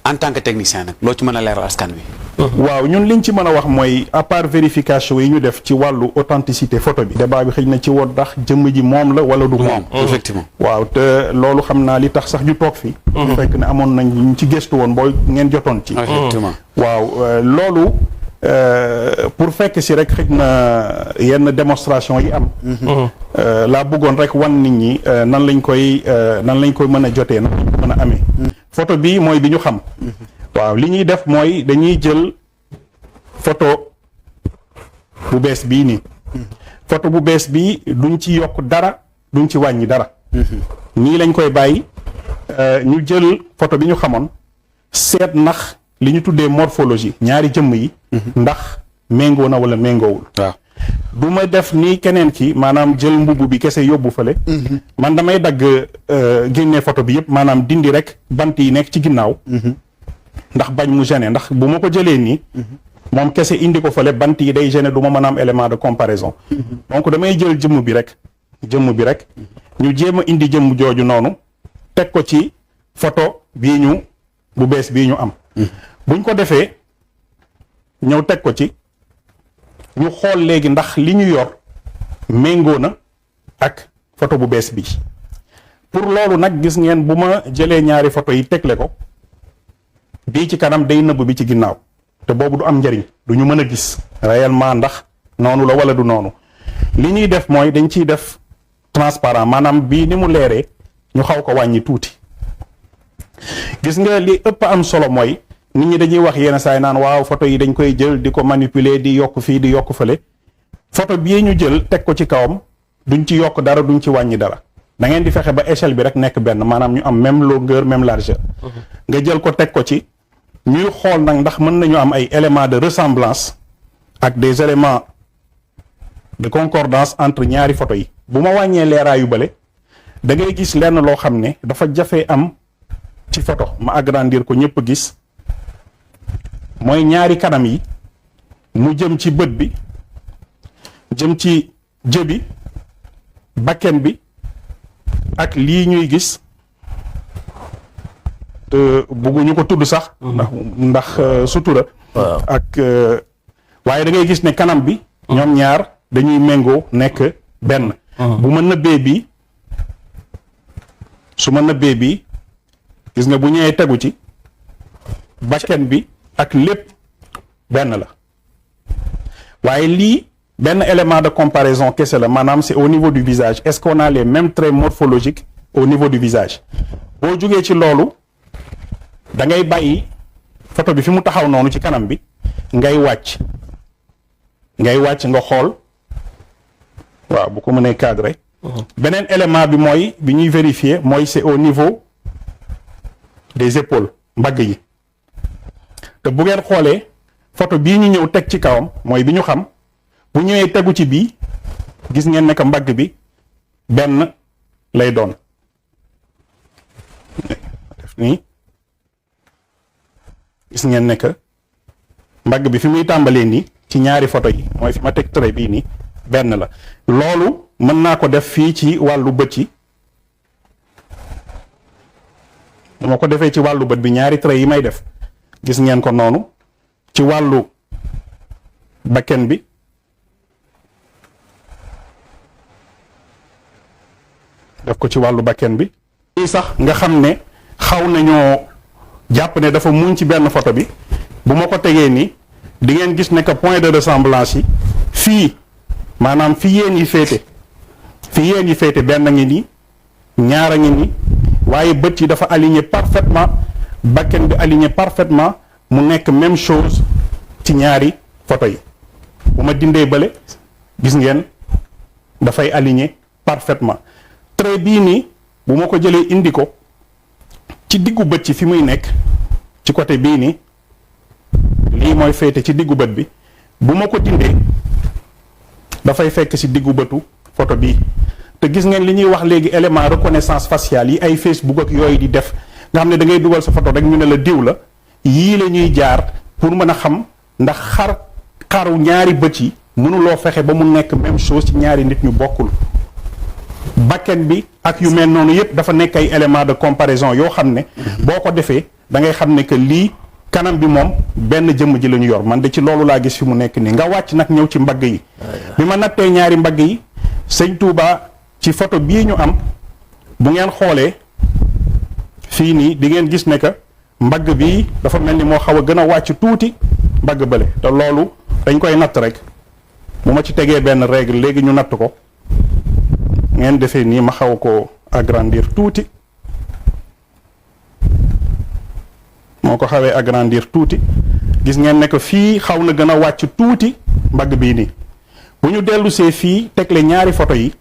en tant que technicien nag loo ci mën a leeral askan wi. waaw ñun liñ ci mën a wax mooy à part vérification yi ñu def ci wàllu authenticité photo bi débat bi xëy na ci woon ndax jëmm ji moom la wala du moom. effectivement waaw te loolu xam naa li tax sax ñu toog fi. fekk ne amoon nañ ñu ci gëstu woon booy ngeen jotoon ci. effectivement waaw loolu pour fekk si rek xëy na yenn démonstration yi am. laa bëggoon rek wan nit ñi nan lañ koy mën a jotee nan lañ ko mën a amee. photo bi mooy bi ñu xam. waaw li ñuy def mooy dañuy jël photo bu bees bii nii. photo bu bees bii duñ ci yokk dara duñ ci wàññi dara. nii lañ koy bàyyi ñu jël photo bi ñu xamoon seet ndax li ñu tuddee morphologie ñaari jëmm yi. ndax méngoo na wala méngoowul. waaw du ma def nii keneen ki maanaam jël mbubb bi kese yóbbu fële. man damay dagg génne photo bi yëpp maanaam dindi rek bant yi nekk ci ginnaaw. ndax bañ mu gêner ndax bu ma ko jëlee nii. moom kese indi ko fële bant yi day gêner du ma mën a am élément de comparaison. donc damay jël jëmm bi rek. ñu jéem a indi jëmm jooju noonu teg ko ci photo bii bu bees bii ñu am. buñ ko defee ñëw teg ko ci. ñu xool léegi ndax li ñu yor méngoo na ak photo bu bees bi pour loolu nag gis ngeen bu ma jëlee ñaari photo yi tegle ko bii ci kanam day nëbb bi ci ginnaaw te boobu du am njëriñ du ñu mën a gis réellement ndax noonu la wala du noonu li ñuy def mooy dañ ciy def transparent maanaam bii ni mu leeree ñu xaw ko wàññi tuuti gis nga li ëpp am solo mooy nit ñi dañuy wax yenn saa yi naan waaw photo yi dañ koy jël di ko manipuler di yokk fii di yokk fële photo bii ñu jël teg ko ci kawam duñ ci yokk dara duñ ci wàññi dara da ngeen di fexe ba échelle bi rek nekk benn maanaam ñu am même longueur même largeur. nga jël ko teg ko ci ñuy xool nag ndax mën nañu am ay éléments de ressemblance ak des éléments de concordance entre ñaari photo yi bu ma wàññee leeraayu bële da ngay gis lenn loo xam ne dafa jafe am ci photo ma agrandir ko ñëpp gis. mooy ñaari kanam yi mu jëm ci bët bi jëm ci jëbi bakken bi ak lii ñuy gis te bugguñu ko tudd sax ndax sutura ak waaye da ngay gis ne kanam bi ñoom ñaar dañuy méngoo nekk benn bu ma nëbbee bi su ma nëbbee bi gis nga bu ñëwee tegu ci bakken bi ak lépp benn la waaye lii benn élément de comparaison kese la maanaam c'est au niveau du visage est-ce qu'on a les mêmes traits morphologiques au niveau du visage boo jógee ci loolu da ngay bàyyi photo bi fi mu taxaw noonu ci kanam bi ngay wàcc nga xool waaw bu ko mënee cadrer beneen élément bi mooy bi ñuy vérifier mooy c'est au niveau des épaules mbagg yi te bu ngeen xoolee photo bii ñu ñëw teg ci kawam mooy bi ñu xam bu ñëwee tegu ci bii gis ngeen ne que mbagg bi benn lay doon def nii gis ngeen ne que mbagg bi fi muy tàmbalee nii ci ñaari photo yi mooy fi ma teg trait bii nii benn la loolu mën naa ko def fii ci wàllu bët yi bu ma ko defee ci wàllu bët bi ñaari trait yi may def gis ngeen ko noonu ci wàllu bakken bi def ko ci wàllu bakken bi lii sax nga xam ne xaw nañoo jàpp ne dafa muñ ci benn photo bi bu ma ko tegee nii di ngeen gis ne que point de ressemblance yi fii maanaam fi yéen yi féete benn ngi nii ñaar a ngi nii waaye bët yi dafa aligné parfaitement bakken bi aligné parfaitement mu nekk même chose ci ñaari photo yi bu ma dindee bële gis ngeen dafay aligné parfaitement trait bii nii bu ma ko jëlee indi ko ci diggu bët ci fi muy nekk ci côté bii nii lii mooy féete ci diggu bët bi bu ma ko dindee dafay fekk ci diggu bëtu photo bii te gis ngeen li ñuy wax léegi élément reconnaissance faciale yi ay Facebook ak yooyu di def nga xam ne da ngay dugal sa photo rek ñu ne la diw la yii la ñuy jaar pour mën a xam ndax xaru ñaari bët yi mënuloo fexe ba mu nekk même chose ci ñaari nit ñu bokkul bakken bi ak yu mel noonu yëpp dafa nekk ay éléments de comparaison yoo xam ne boo ko defee da ngay xam ne que lii kanam bi moom benn jëmm ji la ñu yor man de ci loolu laa gis fi mu nekk nii nga wàcc nag ñëw ci mbagg yi bi ma nattee ñaari mbagg yi sëñ Touba ci photo bii ñu am bu ngeen xoolee fii nii di ngeen gis ne que mbagg bii dafa mel ni moo xaw a gën a wàcc tuuti mbagg bële te loolu dañ koy natt rek bu ma ci tegee benn règle léegi ñu natt ko ngeen defee nii ma xaw ko agrandir tuuti moo ko xawee agrandir tuuti gis ngeen ne que fii xaw na gën a wàcc tuuti mbagg bii nii bu ñu dellusee fii tegle ñaari photo yi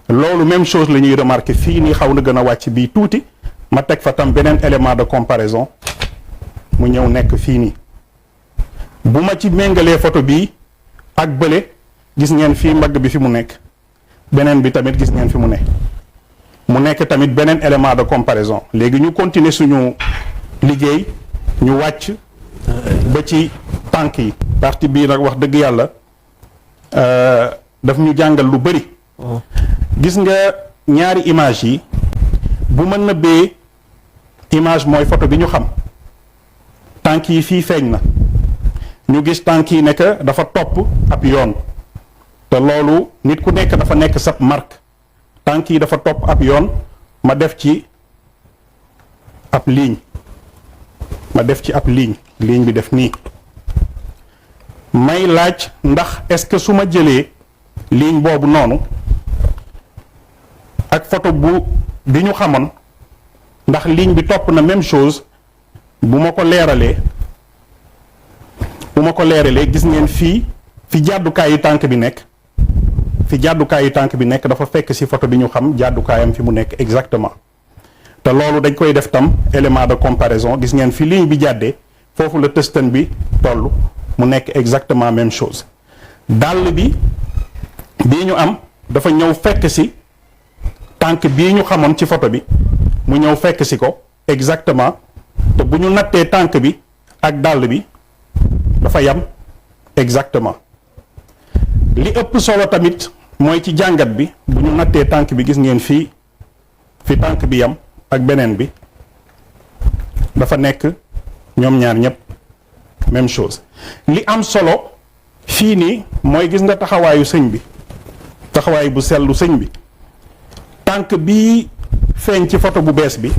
loolu même chose la ñuy remarquer fii nii xaw na gën a wàcc bii tuuti ma teg fa tam beneen élément de comparaison mu ñëw nekk fii nii bu ma ci méngalee photo bii ak bële gis ngeen fii mbagg bi fi mu nekk beneen bi tamit gis ngeen fi mu nekk tamit beneen élément de comparaison léegi ñu continuer suñu liggéey ñu wàcc ba ci tànk yi partie bii nag wax dëgg yàlla daf ñu jàngal lu bari gis nga ñaari image yi bu ma nëbbee image mooy photo bi ñu xam tànk yi fii feeñ na ñu gis tànk yi ne que dafa topp ab yoon te loolu nit ku nekk dafa nekk sab marque tànk yi dafa topp ab yoon ma def ci ab ligne ligne bi def nii may laaj ndax est-ce que su ma jëlee ligne boobu noonu ak photo bi ñu xamoon ndax ligne bi topp na même chose bu ma ko leeralee gis ngeen fi jàddukaayu tànk bi nekk dafa fekk ci photo bi ñu xam jàddukaayam fi mu nekk exactement te loolu dañ koy def tam élément de comparaison gis ngeen fi ligne bi jàddee foofu la tëstan bi toll mu nekk exactement même chose dàll bi bii ñu am dafa ñëw fekk ci tànk bii ñu xamoon ci photo bi mu ñëw fekk ci ko exactement te bu ñu nattee tànk bi ak dàll bi dafa yam exactement li ëpp solo tamit mooy ci jàngat bi bu ñu nattee tànk bi gis ngeen fi tànk bi yam ak beneen bi dafa nekk ñoom ñaar ñëpp même chose li am solo fii nii mooy gis nga taxawaayu sëñ bi taxawaay bu sellu sëñ bi tànk bi feeñ ci photo bu bees bi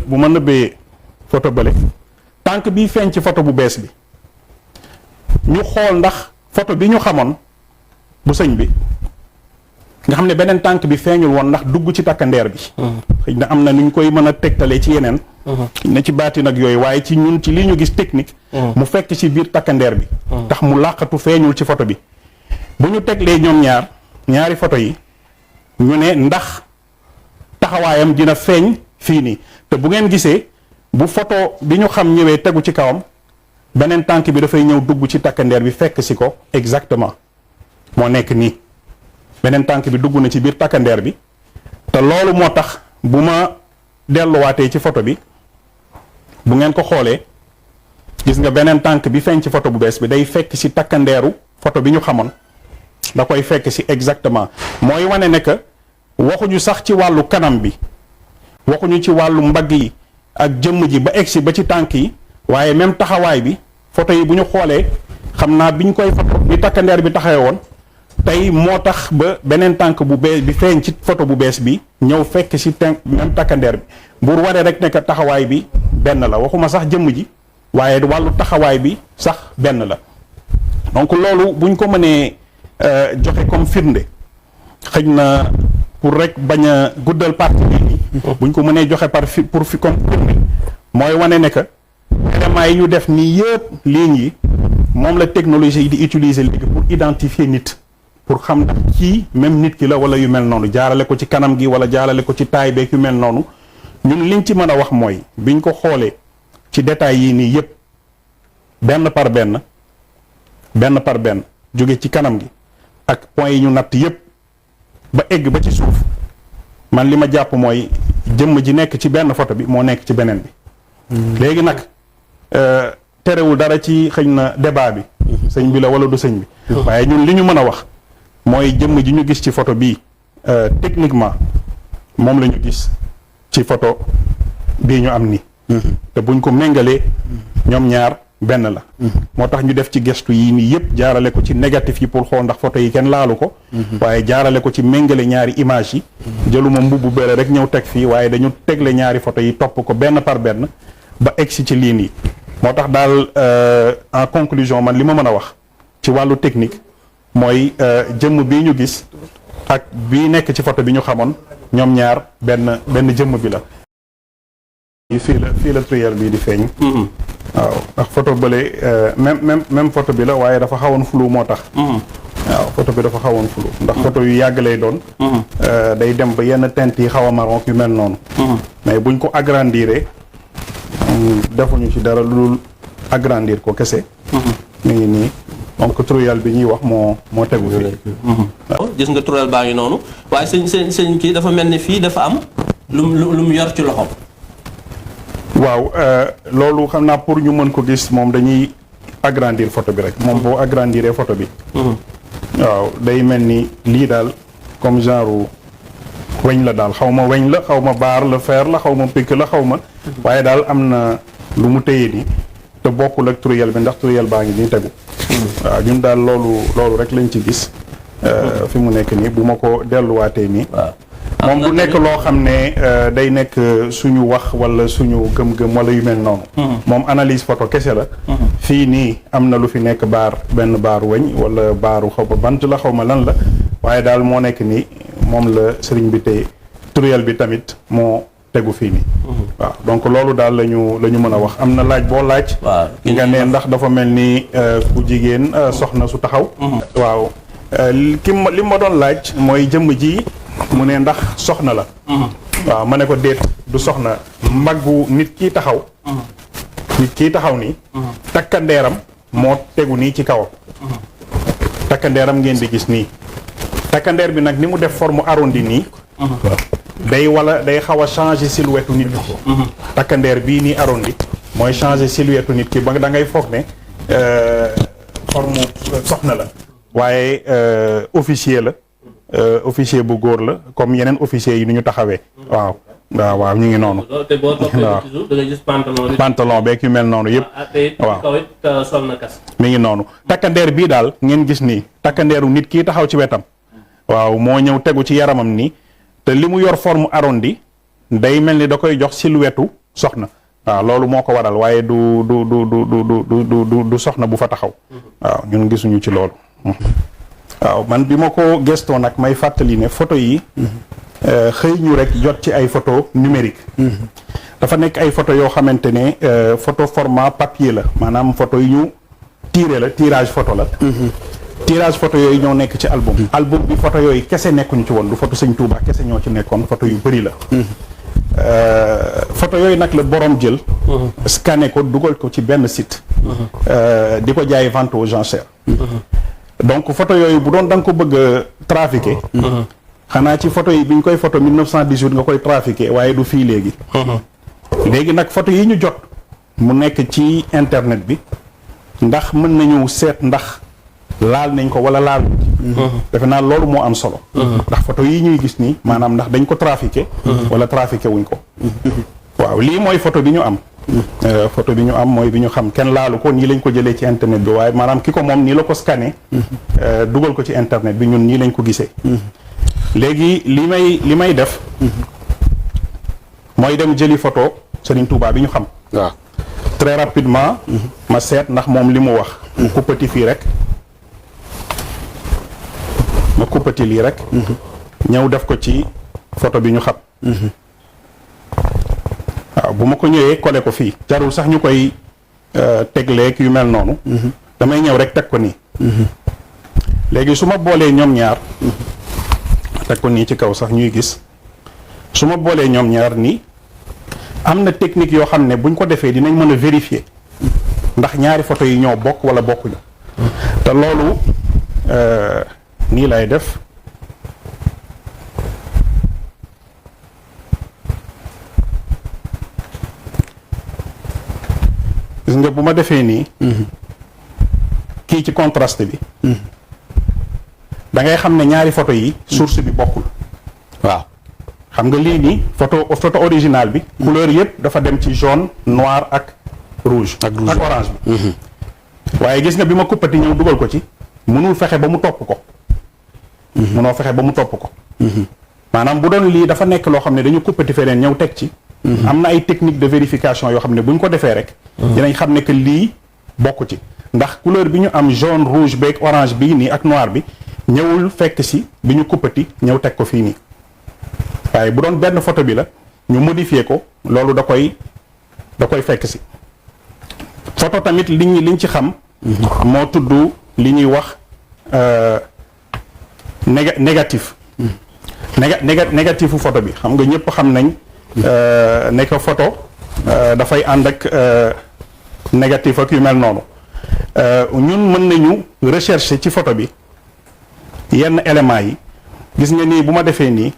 bu ma nëbbee photo bële tànk bi feeñ ci photo bu bees bi ñu xool ndax photo bi ñu xamoon bu sëñ bi nga xam ne beneen tànk bi feeñul woon ndax dugg ci takkandeer bi xëy na am na nu ñu koy mën a tegtalee ci yeneen na ci baati nag yooyu waaye ci ñun ci li ñu gis technique mu fekk ci biir takkandeer bi tax mu làqatu feeñul ci photo bi bu ñu teglee ñoom ñaari photo yi ñu ne ndax taxawaayam dina feeñ fii nii te bu ngeen gisee bu photo bi ñu xam ñëwee tegu ci kawam beneen tànk bi dafay ñëw dugg ci takkandeer bi fekk si ko exactement moo nekk nii beneen tànk bi dugg na ci biir takkandeer bi te loolu moo tax bu ma delluwaatee ci photo bi bu ngeen ko xoolee gis nga beneen tànk bi feeñ ci photo bu bees bi day fekk ci takkandeeru photo bi ñu xamoon da koy fekk ci exactement mooy wane ne que waxuñu sax ci wàllu kanam bi waxuñu ci wàllu mbagg yi ak jëmm ji ba egsi ba ci tànk yi waaye même taxawaay bi photo yi bu ñu xoolee xam naa biñ koy photo bi takkandeer bi taxawee woon tey moo tax ba beneen tànk bu bees bi feeñ ci photo bu bees bi ñëw fekk ci même takkandeer bi bur waree rek nekk taxawaay bi benn la waxuma sax jëmm ji waaye wàllu taxawaay bi sax benn la donc loolu buñ ko mënee joxe comme firnde xëj na pour rek bañ a guddal partie bi nii buñ ko mënee joxe comme firnde mooy wane ne que éléments yi ñu def nii yëpp lignes yi moom la technologie yi di utiliser léegi pour identifier nit pour xam ndax kii même nit ki la wala yu mel noonu jaarale ko ci kanam gi wala jaarale ko ci taay beeg yu mel noonu ñun liñ ci mën a wax mooy biñ ko xoolee ci détails yii nii yëpp benn par benn jóge ci kanam gi ak point yi ñu natt yëpp ba egg ba ci suuf man li ma jàpp mooy jëmm ji nekk ci benn photo bi moo nekk ci beneen bi léegi nag terewul dara ci xëy na débat bi sëñ bi la wala du sëñ bi waaye ñun li ñu mën a wax mooy jëmm ji ñu gis ci photo bii techniquement moom la ñu gis ci photo bii ñu am nii te buñ ko méngalee ñoom ñaar benn la moo tax ñu def ci gestu yi nii yëpp jaarale ko ci négatif yi pour xool ndax photo yi kenn laalu ko waaye jaarale ko ci méngale ñaari image yi jëluma mbubbu bëre rek ñëw teg fii waaye dañu tegle ñaari photo yi topp ko benn par benn ba egsi ci liin yi moo tax daal en conclusion man li ma mën a wax ci wàllu technique mooy jëmm bii ñu gis ak bii nekk ci photo bi ñu xamoon ñoom ñaar benn jëmm bi la fii la truelle bii di feeñ waaw ndax photo bële même photo bi la waaye dafa xawoon flou moo tax waaw photo bi dafa xawoon flou ndax photo yu yàgg lay doon day dem ba yenn teinte yi xaw a marron yu mel noonu mais buñ ko agrandiré defuñu ci dara lu dul agrandir ko kese mi ngi nii donc truelle bi ñuy wax moo tegu fii waaw gis nga truelle baa ngi noonu waaye sëñ kii dafa mel ni fii dafa am lu mu yor ci loxoom. waaw loolu xam naa pour ñu mën ko gis moom dañuy agrandir photo bi rek moom boo agrandiree photo bi waaw day mel ni lii daal comme genre weñ la daal xaw ma weñ la xaw ma baar la fer la xaw ma pic la xaw ma waaye daal am na lu mu téye ni te bokkul ak truelle bi ndax truelle baa ngi nii tegu waaw ñun daal loolu rek lañ ci gis fi mu nekk nii bu ma ko delluwaatee nii moom du nekk loo xam ne day nekk suñu wax wala suñu gëm-gëm wala yu mel noonu moom analyse photo kese la fii nii am na lu fi nekk benn baaru weñ wala baaru xaw ma bant la xaw ma lan la waaye daal moo nekk nii moom la sëriñ bi tey truelle bi tamit moo tegu fii nii waaw donc loolu daal la ñu mën a wax am na laaj boo laaj nga ne ndax dafa mel ni ku jigéen soxna su taxaw waaw li ma doon laaj mooy jëmm ji mu ne ndax soxna la waaw ma ne ko déet du soxna mbaggu nit kii taxaw nii takkandeeram moo tegu nii ci kawam takkandeeram ngeen di gis nii takkandeer bi nag ni mu def forme arrondi nii day xaw a changer silhouette nit ki takkandeer bii nii arrondi mooy changer silhouette nit ki ba da ngay foog ne forme soxna la waaye officier la officier bu góor la comme yeneen officier yi ni ñu taxawee waaw ñu ngi noonu te boo toppee ci suuf da ngay gis pantalon beeg yu mel noonu yëpp waaw sol na kas mi ngi noonu takkandeer bii daal ngeen gis nii takkandeeru nit kii taxaw ci wetam waaw moo ñëw tegu ci yaramam nii te li mu yor forme arrondi day mel ni da koy jox silhouette soxna waaw loolu moo ko waral waaye du soxna bu fa taxaw waaw ñun gisuñu ci loolu waaw man bi ma ko gëstoo nag may fàttali ne photo yi xëy ñu rek jot ci ay photo numérique dafa nekk ay photo yoo xamante ne photo format papier la maanaam photo yi ñu tirage photo la tirage photo yooyu ñoo nekk ci album bi photo yooyu kese nekkuñu ci woon du photo sëñ Touba kese ñoo ci nekkoon photo yu bëri la photo yooyu nag la borom jël scanné ko dugal ko ci benn site di ko jaay vente aux enchères donc photo yooyu bu doon da nga ko bëgg a trafiquer xanaa ci photo yi bi ñu koy photo 1918 nga koy trafiquer waaye du fii léegi nag photo yi ñu jot mu nekk ci internet bi ndax mën nañu seet ndax laal nañ ko wala laal defe naa loolu moo am solo ndax photo yi ñuy gis nii maanaam ndax dañ ko trafiqué wala trafiqué wuñ ko waaw lii mooy photo bi ñu am photo bi ñu am mooy bi ñu xam kenn laalu ko nii lañ ko jëlee ci internet bi waaye maanaam ki ko moom nii la ko scanné dugal ko ci internet bi ñun nii lañ ko gisee léegi li may def mooy dem jëli photo Serigne Touba bi ñu xam waaw très rapidement ma seet ndax moom li mu wax mu kuppati fii rek ma kuppati lii rek ñëw def ko ci photo bi ñu xam waaw bu ma ko ñëwee collé ko fii jarul sax ñu koy tegleeg yu mel noonu damay ñëw rek teg ko nii léegi su ma boolee ñoom ñaar teg ko nii ci kaw sax ñuy gis su ma boolee ñoom ñaar nii am na technique yoo xam ne buñ ko defee dinañ mën a vérifier ndax ñaari photo yi ñoo bokk wala bokkuñu te loolu nii lay def gis nga bu ma defee nii kii ci contraste bi da ngay xam ne ñaari photo yi source bi bokkul. waaw xam nga lii nii photo original bi couleur yëpp dafa dem ci jaune noir ak rouge ak orange bi waaye gis nga bi ma kuppati ñëw dugal ko ci mënul fexe ba mu topp ko mënoo fexe ba mu topp ko maanaam bu doon lii dafa nekk loo xam ne dañu kuppati feneen ñëw teg ci am na ay technique de vérification yoo xam ne bu ñu ko defee rek dinañ xam ne que lii bokk ci ndax couleur bi ñu am jaune rouge beeg orange bii nii ak noir bi ñëwul fekk si bi ñu kuppati ñëw teg ko fii nii waaye bu doon benn photo bi la ñu modifier ko loolu da koy fekk si photo tamit liñ ci xam moo tudd li ñuy wax négatif négatifu photo bi xam nga ñëpp xam nañ ne que photo dafay ànd ak négatif ak yu mel noonu ñun mën nañu rechercher ci photo bi yenn éléments yi gis nga nii bu ma defee nii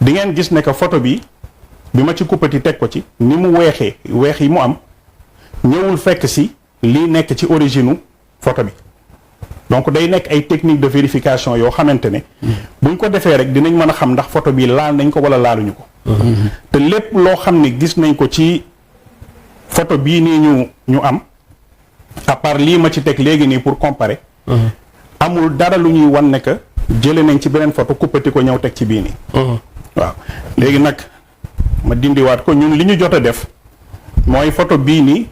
di ngeen gis ne que photo bi ma ci kuppati teg ko ci ni mu weexee weex yi mu am ñëwul fekk si lii nekk ci origine photo bi donc day nekk ay technique de vérification yoo xamante ne buñ ko defee rek dinañ mën a xam ndax photo bi laal nañ ko wala laaluñu ko te lépp loo xam ne gis nañ ko ci photo bii nii ñu am à part lii ma ci teg léegi nii pour comparer amul dara lu ñuy wan ne que jële nañ ci beneen photo kuppati ko ñëw teg ci bii nii waaw léegi nag ma dindiwaat ko ñun li ñu jot a def mooy photo bii nii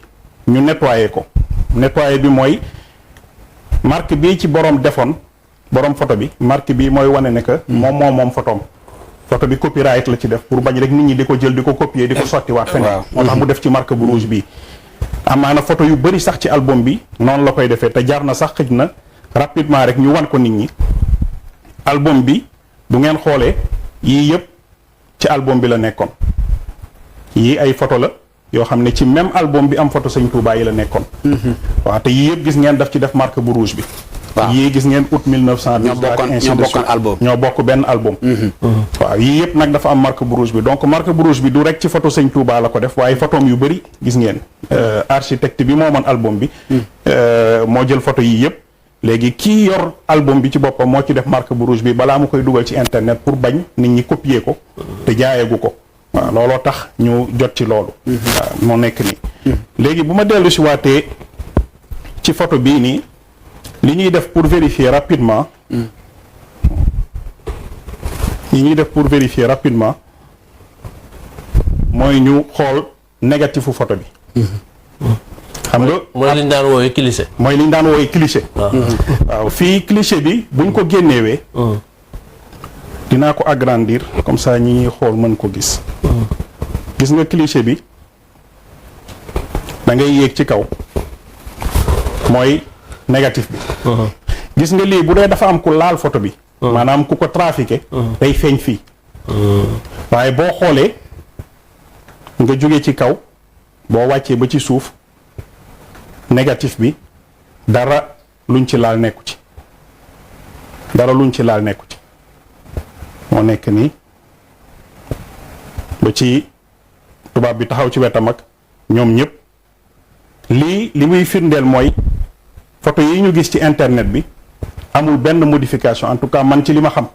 ñu nettoyé ko nettoyé bi mooy marque bii ci borom defoon borom photo bi marque bii mooy wane ne que moom photom photo bi copyright la ci def pour bañ rek nit ñi di ko jël di ko copier di ko sottiwaat feneen moo tax mu def ci marque bu rouge bii amaana photo yu bëri sax ci album bi noonu la koy defee te jar na sax xëj na rapidement rek ñu wan ko nit ñi album bi bu ngeen xoolee yii yëpp ci album bi la nekkoon yii ay photo la yoo xam ne ci même album bi am photo Sëñ Touba yi la nekkoon waaw te yii yëpp gis ngeen daf ci def marque bu rouge bi yii gis ngeen août 1910 ñoo bokkoon album ñoo bokk benn album waaw yii yëpp nag dafa am marque bu rouge bi donc marque bu rouge bi du rek ci photo Sëñ Touba la ko def waaye photom yu bëri gis ngeen architecte bi moo mën album bi moo jël photo yii yëpp léegi kii yor album bi ci boppam moo ci def marque bu rouge bi balaa mu koy dugal ci internet pour bañ nit ñi copier ko te jaayeegu ko waaw looloo tax ñu jot ci loolu waaw moo nekk nii léegi bu ma dellu si waatee ci photo bii nii li ñuy def pour vérifier rapidement mooy ñu xool négatifu photo bi xam nga mooy li ñu daan woowee cliché mooy li ñu daan woowee cliché waaw fii cliché bi buñ ko génnewee dinaa ko agrandir comme ça ñi ñuy xool mën ko gis gis nga cliché bi da ngay yéeg ci kaw mooy négatif bi gis nga lii bu dee dafa am ku laal photo bi maanaam ku ko trafiqué day feeñ fii waaye boo xoolee nga jóge ci kaw boo wàccee ba ci suuf négatif bi dara luñ ci laal nekku ci moo nekk nii ba ci tubaab bi taxaw ci wetam ak ñoom ñëpp li muy firndeel mooy photo yi ñu gis ci internet bi amul benn modification en tout cas man ci li ma xam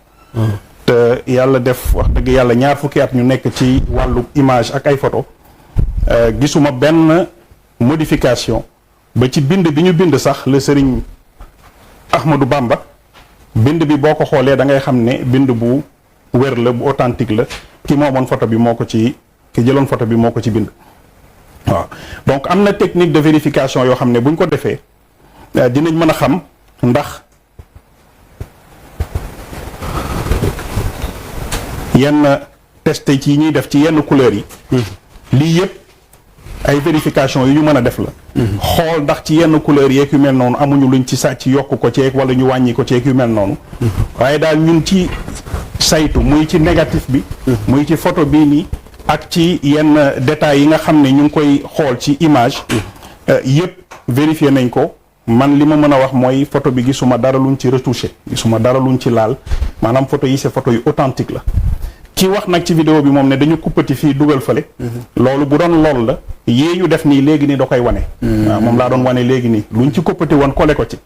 te yàlla def wax dëgg yàlla ñaar fukki at ñu nekk ci wàllu image ak ay photo gisuma benn modification ba ci bind bi ñu bind sax le Serigne Ahmadou Bamba bind bi boo ko xoolee da ngay xam ne bind bu wér la bu authentique la ki moomoon photo bi ki jëloon photo bi moo ko ci bind waaw donc am na technique de vérification yoo xam ne buñ ko defee dinañ mën a xam ndax yenn test ci ñuy def ci yenn couleurs yi lii yëpp ay vérification yu ñu mën a def la xool ndax ci yenn couleurs yeeg yu mel noonu amuñu luñ ci sàcc yokk ko ceeg wala ñu wàññi ko ceeg yu mel noonu waaye daal ñun ci saytu muy ci négatif bi muy ci photo bii nii ak ci yenn détails yi nga xam ne ñu ngi koy xool ci image yëpp vérifier nañ ko man li ma mën a wax mooy photo bi gisuma dara luñ ci retouché gisuma dara luñ ci laal maanaam photo yi c'est photo yu authentique la ki wax nag ci vidéo bi moom ne dañu kuppati fii dugal fële loolu bu doon lool la yée ñu def nii léegi nii da koy wane. waaw moom laa doon wane léegi nii luñ ci koppati woon collé ko ci.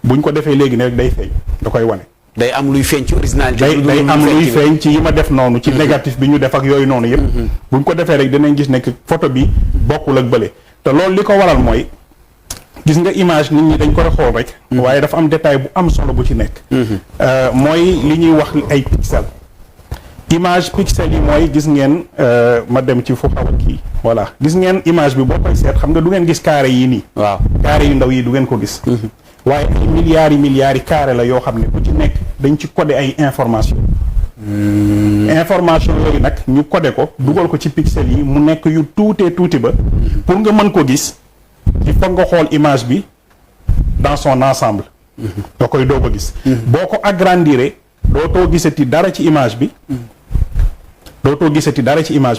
buñ ko defee léegi nii rek day feeñ da koy wane. day am luy feeñ ci original. day am luy feeñ ci yi ma def noonu. ci négatif bi ñu def ak yooyu noonu yëpp. buñ ko defee rek dinañ gis ne que photo bi bokkul ak bële te loolu li ko waral mooy. gis nga image nit ñi dañ koy xool rek. waaye dafa am détail bu am solo bu ci nekk. mooy li ñuy wax ay pixel. image pixel yi mooy gis ngeen ma dem ci fu xaw a kii voilà gis ngeen image bi boo koy seet xam nga du ngeen gis carré yi nii. waaw carré yu ndaw yi du ngeen ko gis. waaye ay milliards yi carré la yoo xam ne bu ci nekk dañ ci codé ay information information yooyu nag ñu codé ko dugal ko ci pixel yi mu nekk yu tuuti ba pour nga mën ko gis. il faut nga xool image bi dans son ensemble. da koy doog a gis. boo ko agrandiré dootoo gisati dara ci image bi.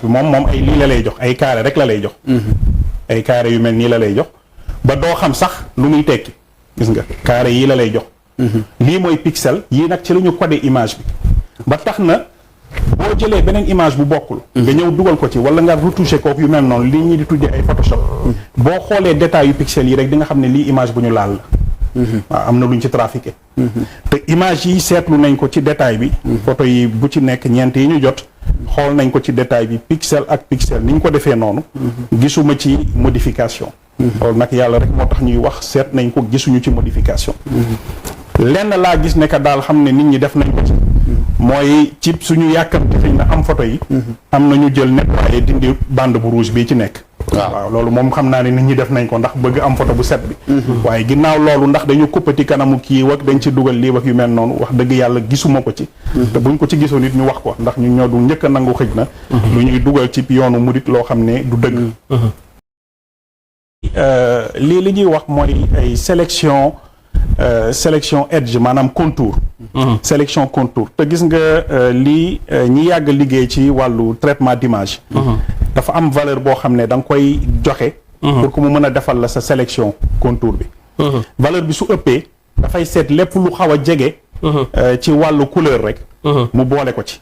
moom ay lii la lay jox ay carré rek la lay jox. ay carré yu mel nii la lay jox ba doo xam sax lu muy tekki gis nga carré yii la lay jox. lii mooy pixel yii nag ci la ñu codé image bi ba tax na. boo jëlee beneen image bu bokkul. nga ñëw dugal ko ci wala nga retouché kook yu mel noonu li ñuy di tuddee ay Photoshop. boo xoolee détails yu pixels yi rek di nga xam ne lii image bu ñu laal la. waaw am na lu ñu ci trafiqué. te image yi seetlu nañ ko ci détail bi. photo yi bu ci nekk ñeent yi ñu jot. xool nañ ko ci détail bi pixel ak pixel ni ñu ko defee noonu. gisuma ci modification. loolu nag yàlla rek moo tax ñuy wax seet nañ ko gisuñu ci modification. lenn laa gis ne que daal xam ne nit ñi def nañ ko ci. mooy ci suñu yàkkamte xëy na am photo yi. am na ñu jël nettoyé dindi bande bu rouge bii ci nekk. waaw loolu moom xam naa ne nit ñi def nañ ko ndax bëgg am photo bu set bi. waaye ginnaaw loolu ndax dañu kuppati kanamu kii wak dañ ci dugal lii wak yu mel noonu wax dëgg yàlla gisuma ko ci. te buñ ko ci gisoon nit ñu wax ko ndax ñu ñoo du njëkk a nangu xëj na. lu ñuy dugal ci yoonu murit loo xam ne du dëgg. lii li ñuy wax mooy ay sélection edge maanaam contour. sélection contour te gis nga lii ñi yàgg liggéey ci wàllu traitement d'image. dafa am valeur boo xam ne da nga koy joxe. pour que mu mën a defal la sa sélection contour bi. valeur bi su ëppee dafay seet lépp lu xaw a jege. ci wàllu couleur rek. mu boole ko ci.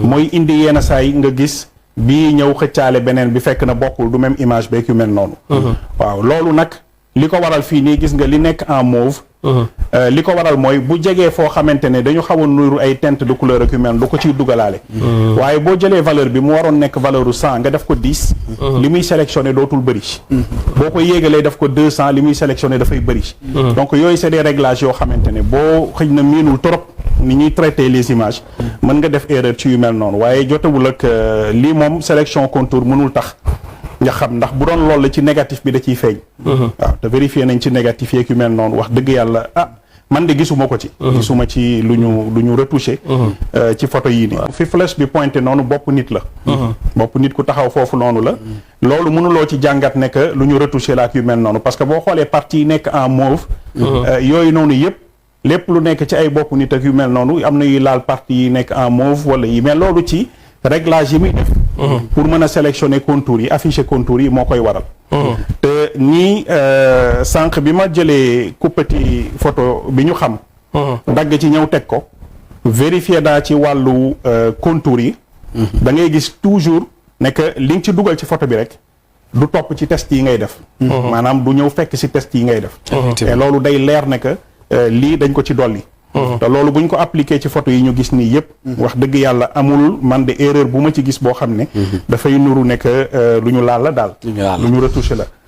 mooy indi yenn saa yi nga gis bii ñëw xëccaale beneen bi fekk na bokkul du même image beeg yu mel noonu. waaw loolu nag li ko waral fii nii gis nga li nekk en mauve. li ko waral mooy bu jegee foo xamante ne dañu xaw a nuru ay teinte de couleur ak yu mel du ko ciy dugalaale. waaye boo jëlee valeur bi mu waroon nekk valeur u 100 nga def ko 10. li muy sélectionné dootul bëri. boo ko yéegalee def ko 200 li muy sélectionné dafay bëri. donc yooyu c'est des réglages yoo xamante ne boo xëj na miinul trop ni ñuy traiter les images. mën nga def erreur ci yu mel noonu waaye jotewul ak lii moom sélection contour mënul tax. nga xam ndax bu doon loolu la ci négatif bi da ciy feeñ. waaw te vérifier nañ ci négatif yeeg yu mel noonu wax dëgg yàlla man de gisuma ko ci. gisuma ci lu ñu retouché. ci photo yii nii. fi flèche bi pointé noonu bopp nit la. bopp nit ku taxaw foofu noonu la. loolu mënuloo ci jàngat ne que lu ñu retouché la ak yu mel noonu parce que boo xoolee partie yi nekk en mauve. yooyu noonu yëpp lépp lu nekk ci ay bopp nit ak yu mel noonu am na yuy laal partie yi nekk en mauve wala yi mais loolu ci. réglage yi muy def. pour mën a sélectionner contours yi afficher contours yi moo koy waral. te nii sànq bi ma jëlee kuppati photo bi ñu xam. dagg ci ñëw teg ko. vérifier daa ci wàllu contours yi. da ngay gis toujours ne que li nga ci dugal ci photo bi rek du topp ci test yi ngay def. maanaam du ñëw fekk ci test yi ngay def. et loolu day leer ne que lii dañ ko ci dolli. te loolu buñ ko appliqué ci photo yi ñu gis nii yëpp. wax dëgg yàlla amul man de erreur bu ma ci gis boo xam ne. dafay nuru ne que lu ñu laal la daal. lu ñu retouché la.